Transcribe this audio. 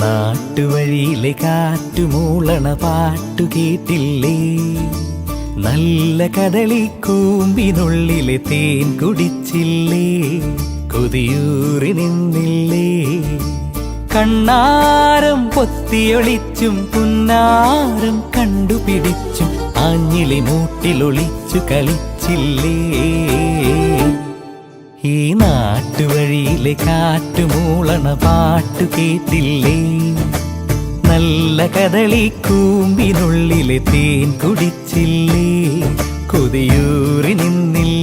നാട്ടുവഴിയിലെ കാറ്റുമൂളണ പാട്ടു കേട്ടില്ലേ? നല്ല കദളിക്കൂമ്പിനുള്ളിലെ തേൻ കുടിച്ചില്ലേ? കൊതിയൂറി നിന്നില്ലേ? കണ്ണാരം പൊത്തിയൊളിച്ചും പുന്നാരം കണ്ടുപിടിച്ചും ആഞ്ഞിലി മൂട്ടിലൊളിച്ചു കളിച്ചില്ലേ? ഈ നാട്ടുവഴിയിലെ കാറ്റുമൂളണ പാട്ടു കേട്ടില്ലേ? നല്ല കദളിക്കൂമ്പിനുള്ളിലെ തേൻ കുടിച്ചില്ലേ? കൊതിയൂറി നിന്നില്ലേ?